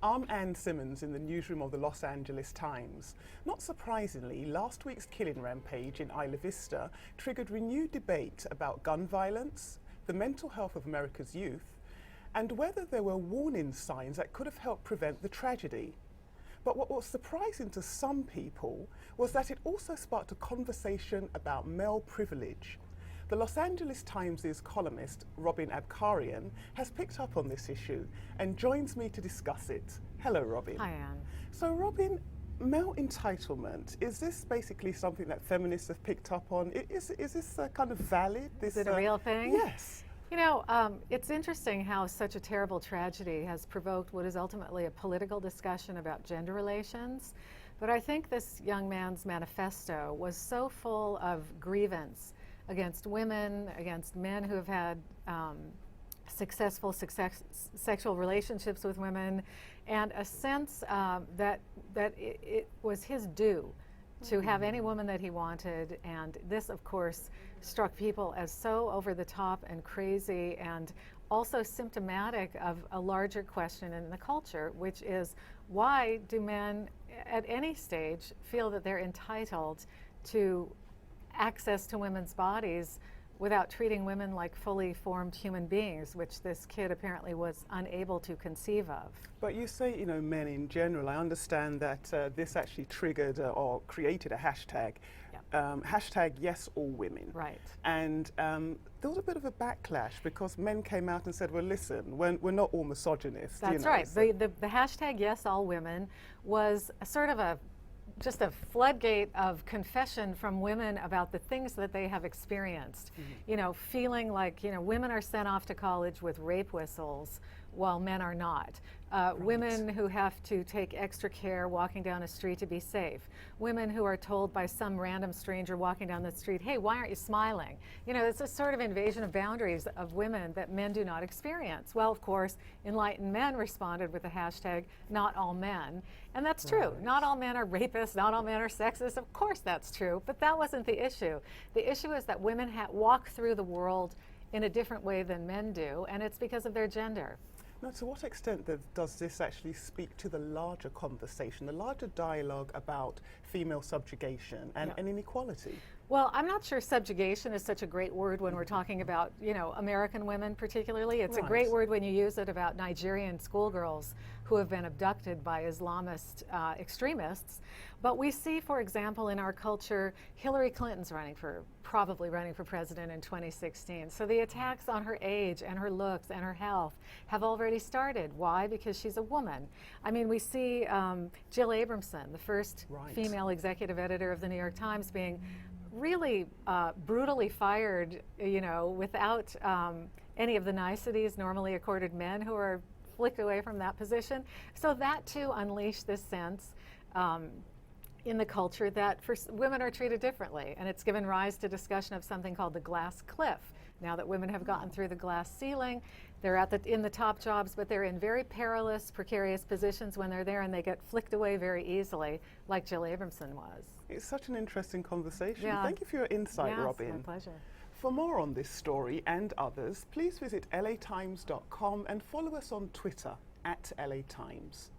I'm Ann Simmons in the newsroom of the Los Angeles Times. Not surprisingly, last week's killing rampage in Isla Vista triggered renewed debate about gun violence, the mental health of America's youth, and whether there were warning signs that could have helped prevent the tragedy. But what was surprising to some people was that it also sparked a conversation about male privilege. The Los Angeles Times' columnist, Robin Abcarian, has picked up on this issue and joins me to discuss it. Hello, Robin. Hi, Anne. So, Robin, male entitlement, is this basically something that feminists have picked up on? Is this kind of valid? Is it a real thing? Yes. You know, it's interesting how such a terrible tragedy has provoked what is ultimately a political discussion about gender relations. But I think this young man's manifesto was so full of grievance against women, against men who have had successful sexual relationships with women, and a sense that it was his due to have any woman that he wanted. And this, of course, struck people as so over the top and crazy, and also symptomatic of a larger question in the culture, which is, why do men at any stage feel that they're entitled to access to women's bodies without treating women like fully formed human beings, which this kid apparently was unable to conceive of. But you say, you know, men in general. I understand that this actually triggered or created a hashtag. Yep. Hashtag yes all women. Right. And there was a bit of a backlash because men came out and said, well, listen, we're not all misogynists. That's right. So the hashtag yes all women was a sort of just a floodgate of confession from women about the things that they have experienced. Mm-hmm. You know, feeling like, you know, women are sent off to college with rape whistles while men are not. Right. Women who have to take extra care walking down a street to be safe. Women who are told by some random stranger walking down the street, hey, why aren't you smiling? You know, it's a sort of invasion of boundaries of women that men do not experience. Well, of course, enlightened men responded with the hashtag not all men. And that's true. Right. Not all men are rapists, not all men are sexist. Of course that's true, but that wasn't the issue. The issue is that women walk through the world in a different way than men do, and it's because of their gender. Now, to what extent does this actually speak to the larger conversation, the larger dialogue about female subjugation and inequality? Well, I'm not sure subjugation is such a great word when we're talking about, you know, American women particularly. It's a great word when you use it about Nigerian schoolgirls who have been abducted by Islamist extremists. But we see, for example, in our culture, Hillary Clinton's probably running for president in 2016. So the attacks on her age and her looks and her health have already started. Why? Because she's a woman. I mean, we see Jill Abramson, the first female executive editor of the New York Times, being really brutally fired, you know, without any of the niceties normally accorded men who are flicked away from that position. So that too unleashed this sense in the culture that women are treated differently, and it's given rise to discussion of something called the glass cliff. Now that women have gotten through the glass ceiling, they're in the top jobs, but they're in very perilous, precarious positions when they're there, and they get flicked away very easily, like Jill Abramson was. It's such an interesting conversation. Yeah. Thank you for your insight, Robin. It's my pleasure. For more on this story and others, please visit latimes.com and follow us on Twitter @LATimes.